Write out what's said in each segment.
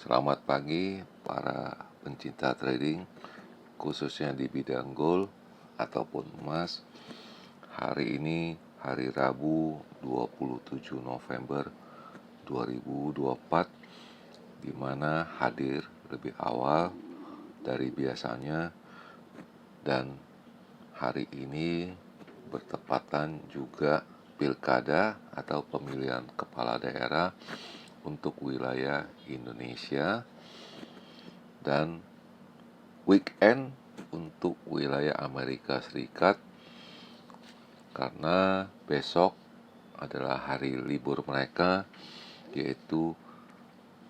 Selamat pagi para pencinta trading, khususnya di bidang gold ataupun emas. Hari ini hari Rabu 27 November 2024, di mana hadir lebih awal dari biasanya, dan hari ini bertepatan juga pilkada atau pemilihan kepala daerah untuk wilayah Indonesia, dan weekend untuk wilayah Amerika Serikat, karena besok adalah hari libur mereka, yaitu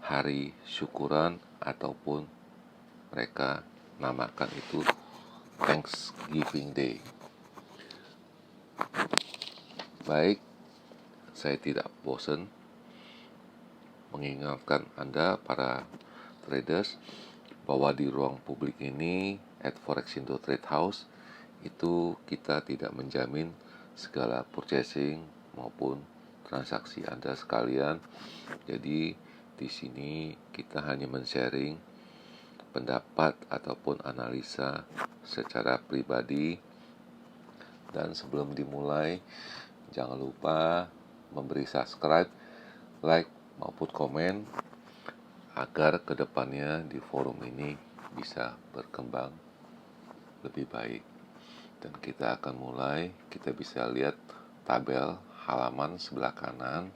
hari syukuran ataupun mereka namakan itu Thanksgiving Day. Baik, saya tidak bosan mengingatkan Anda para traders bahwa di ruang publik ini at Forexindo Trade House itu kita tidak menjamin segala purchasing maupun transaksi Anda sekalian. Jadi di sini kita hanya men-sharing pendapat ataupun analisa secara pribadi. Dan sebelum dimulai, jangan lupa memberi subscribe, like maupun komen agar kedepannya di forum ini bisa berkembang lebih baik. Dan kita akan mulai. Kita bisa lihat tabel halaman sebelah kanan,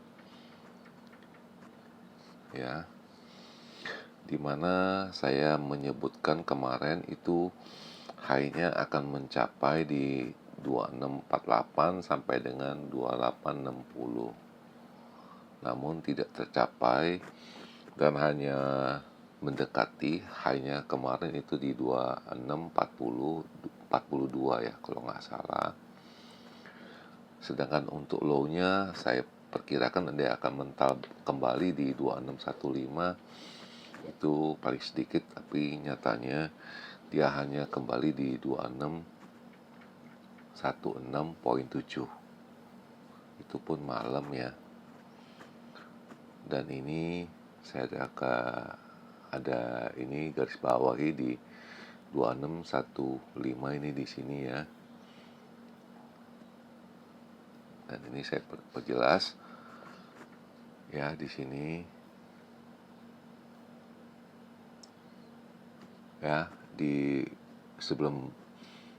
ya, dimana saya menyebutkan kemarin itu high-nya akan mencapai di 2648 sampai dengan 2860. Namun tidak tercapai dan hanya mendekati high-nya kemarin itu di 2642 ya kalau nggak salah. Sedangkan untuk low-nya saya perkirakan dia akan mental kembali di 2615. Itu paling sedikit, tapi nyatanya dia hanya kembali di 2616.7. Itu pun malam ya. Dan ini saya ada ini garis bawahi di 2615 ini di sini ya. Dan ini saya perjelas ya di sini ya, di sebelum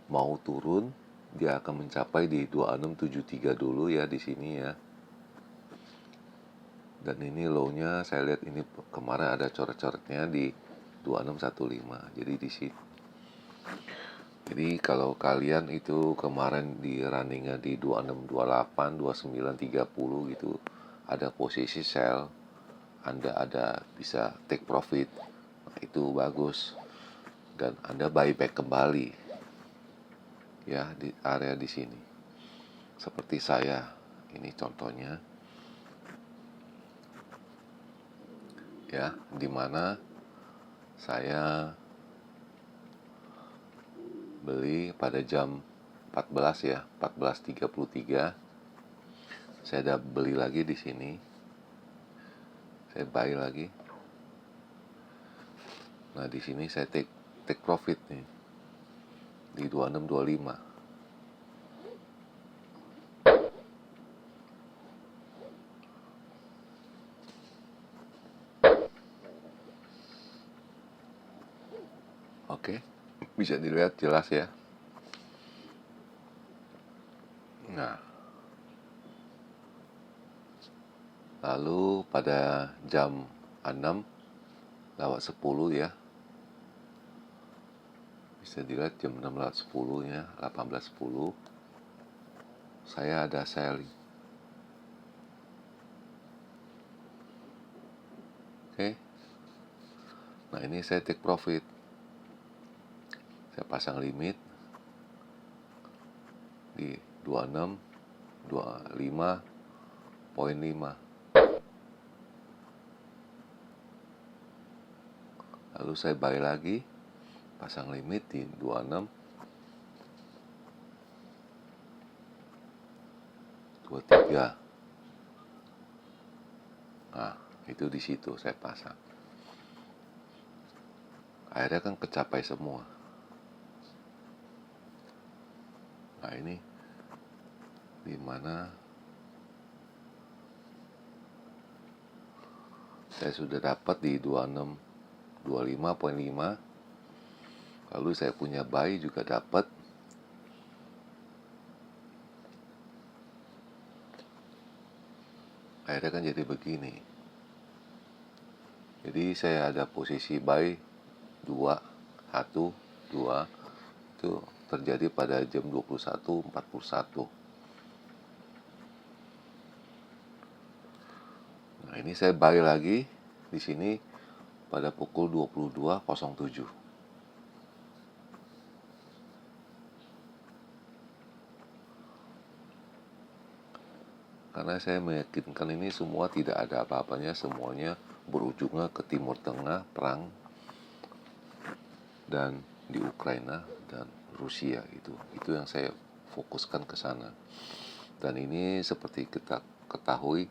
mau turun dia akan mencapai di 2673 dulu ya di sini ya. Dan ini low-nya saya lihat ini kemarin ada coret-coretnya di 2615. Jadi di sini. Jadi kalau kalian itu kemarin di runningnya di 2628, 2930 gitu, ada posisi sell, Anda ada bisa take profit. Nah, itu bagus. Dan Anda buyback kembali ya di area di sini. Seperti saya, ini contohnya ya, dimana saya beli pada jam 14 ya, 14.33. Saya ada beli lagi di sini. Saya buy lagi. Nah, di sini saya take profit nih di 2625. Oke, bisa dilihat jelas ya. Nah, lalu pada jam 6:10 ya, bisa dilihat jam 6:10 ya, 18:10 saya ada selling. Oke. Nah, ini saya take profit. Saya pasang limit di 2625.5. Lalu saya buy lagi, pasang limit di 2623. Nah, itu di situ saya pasang. akhirnya kan kecapai semua. Nah ini dimana saya sudah dapat di 25.5, lalu saya punya buy juga dapat. Akhirnya kan jadi begini. Jadi saya ada posisi buy 2, 1, 2 itu terjadi pada jam 21.41. Nah, ini saya buy lagi di sini pada pukul 22.07. Karena saya meyakinkan ini semua tidak ada apa-apanya, semuanya berujungnya ke Timur Tengah, perang dan di Ukraina dan Rusia. Itu yang saya fokuskan ke sana. Dan ini seperti kita ketahui,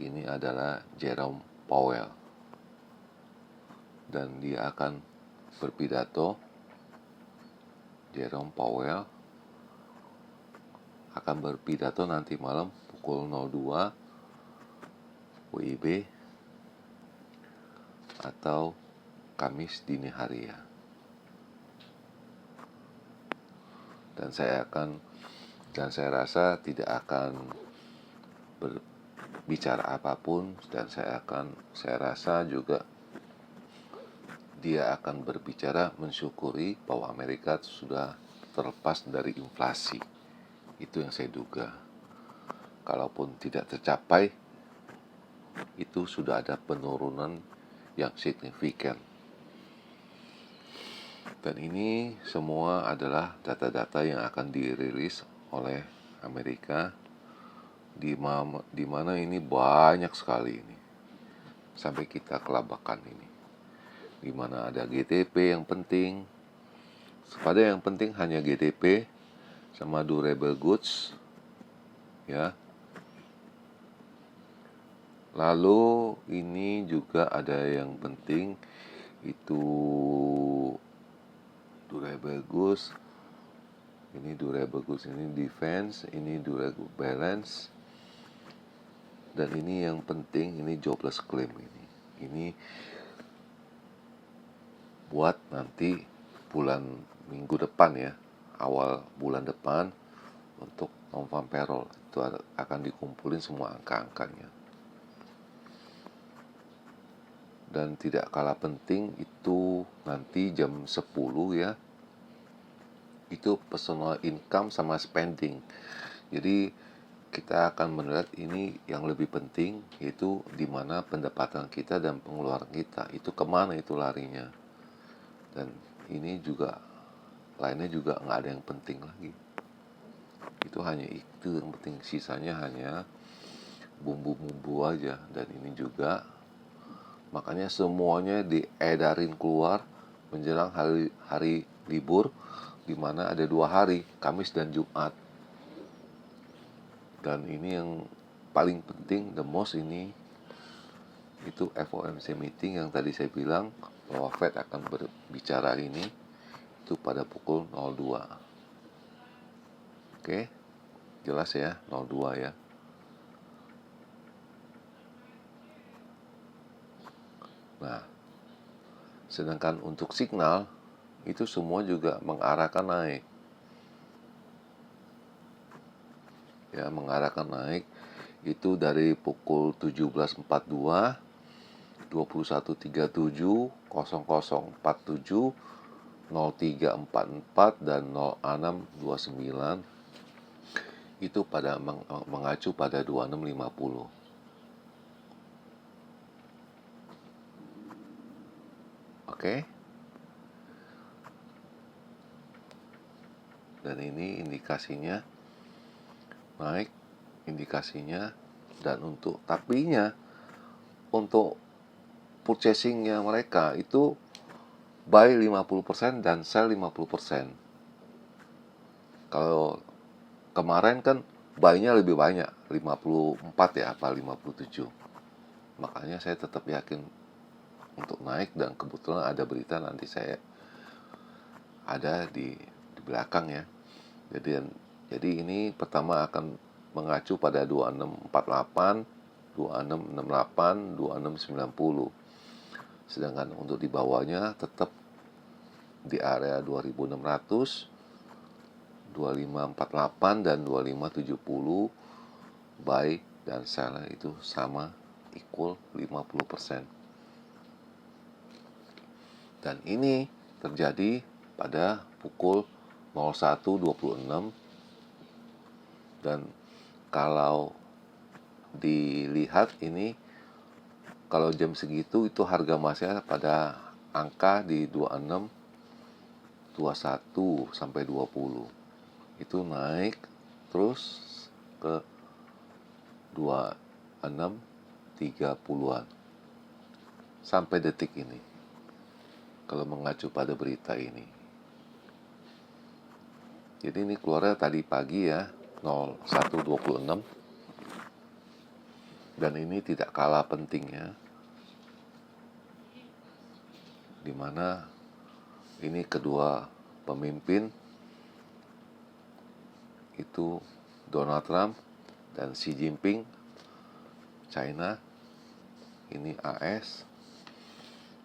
ini adalah Jerome Powell, dan dia akan berpidato. Jerome Powell akan berpidato nanti malam pukul 02 WIB atau Kamis dini hari ya. Dan saya rasa tidak akan berbicara apapun, dan saya rasa juga dia akan berbicara mensyukuri bahwa Amerika sudah terlepas dari inflasi. Itu yang saya duga. Kalaupun tidak tercapai, itu sudah ada penurunan yang signifikan. Dan ini semua adalah data-data yang akan dirilis oleh Amerika, di mana ini banyak sekali ini, sampai kita kelabakan ini, di mana ada GDP yang penting. Pada yang penting hanya GDP sama durable goods ya. Lalu ini juga ada yang penting, itu durable goods, ini defense, ini durable balance, dan ini yang penting, ini jobless claim. Ini buat nanti minggu depan ya, awal bulan depan, untuk non-farm payroll. Itu akan dikumpulin semua angka-angkanya. Dan tidak kalah penting itu nanti jam 10 ya, itu personal income sama spending. Jadi kita akan melihat ini yang lebih penting, yaitu di mana pendapatan kita dan pengeluaran kita itu kemana itu larinya. Dan ini juga lainnya juga nggak ada yang penting lagi. Itu hanya itu yang penting, sisanya hanya bumbu-bumbu aja. Dan ini juga makanya semuanya diedarin keluar menjelang hari libur, di mana ada 2 hari, Kamis dan Jumat. Dan ini yang paling penting, the most ini, itu FOMC meeting yang tadi saya bilang bahwa Fed akan berbicara ini itu pada pukul 02. Oke, jelas ya, 02 ya. Nah, sedangkan untuk signal itu semua juga mengarahkan naik. Ya, mengarahkan naik itu dari pukul 17.42, 21.37, 00.47, 03.44 dan 06.29 itu pada mengacu pada 26.50. Oke. Dan ini indikasinya naik, indikasinya. Dan untuk untuk purchasingnya mereka itu buy 50% dan sell 50%. Kalau kemarin kan buy-nya lebih banyak, 54 ya, apa 57. Makanya saya tetap yakin untuk naik, dan kebetulan ada berita nanti saya ada di belakang ya. Jadi ini pertama akan mengacu pada 2648, 2668, 2690. Sedangkan untuk di bawahnya tetap di area 2600, 2548 dan 2570, buy dan sell itu sama, equal 50%. Dan ini terjadi pada pukul 01.26, dan kalau dilihat ini, kalau jam segitu itu harga emasnya pada angka di 26, 21 sampai 20. Itu naik terus ke 26, 30-an sampai detik ini, kalau mengacu pada berita ini. Jadi ini keluarnya tadi pagi ya, 01.26, dan ini tidak kalah pentingnya, dimana ini kedua pemimpin itu Donald Trump dan Xi Jinping China, ini AS,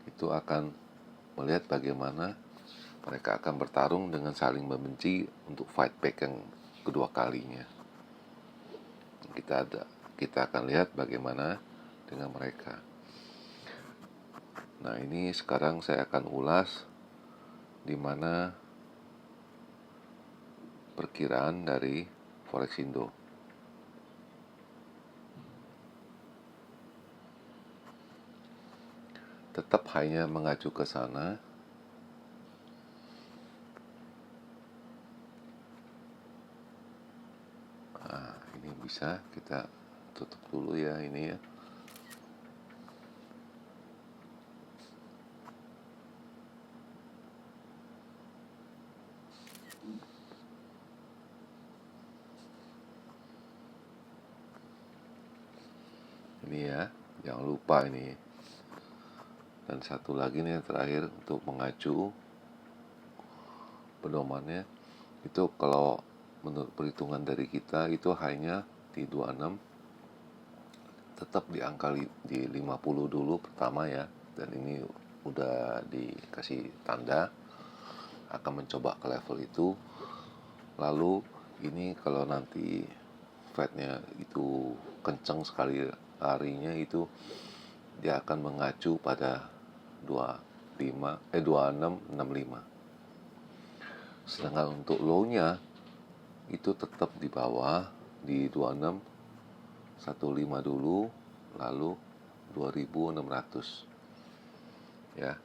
itu akan melihat bagaimana mereka akan bertarung dengan saling membenci untuk fight back yang kedua kalinya. Kita akan lihat bagaimana dengan mereka. Nah, ini sekarang saya akan ulas di mana perkiraan dari Forex Indo. Tetap hanya mengacu ke sana. Nah, ini bisa kita tutup dulu ya ini ya. Ini ya, jangan lupa ini. Dan satu lagi nih yang terakhir untuk mengacu pedomannya, itu kalau menurut perhitungan dari kita itu hanya di 26, tetap di angka di 50 dulu pertama ya. Dan ini udah dikasih tanda akan mencoba ke level itu. Lalu ini kalau nanti Fednya itu kenceng sekali larinya, itu dia akan mengacu pada 2665. Sedangkan untuk low-nya itu tetap di bawah di 2615 dulu, lalu 2600 ya,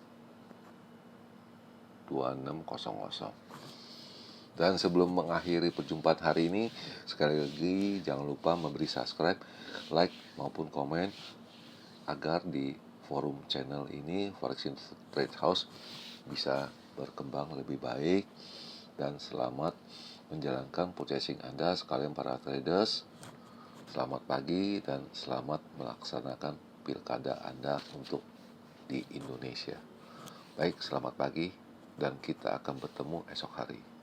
2600. Dan sebelum mengakhiri perjumpaan hari ini, sekali lagi jangan lupa memberi subscribe, like maupun komen agar di forum channel ini Forex Trade House bisa berkembang lebih baik. Dan selamat menjalankan purchasing Anda sekalian para traders. Selamat pagi dan selamat melaksanakan pilkada Anda untuk di Indonesia. Baik, selamat pagi dan kita akan bertemu esok hari.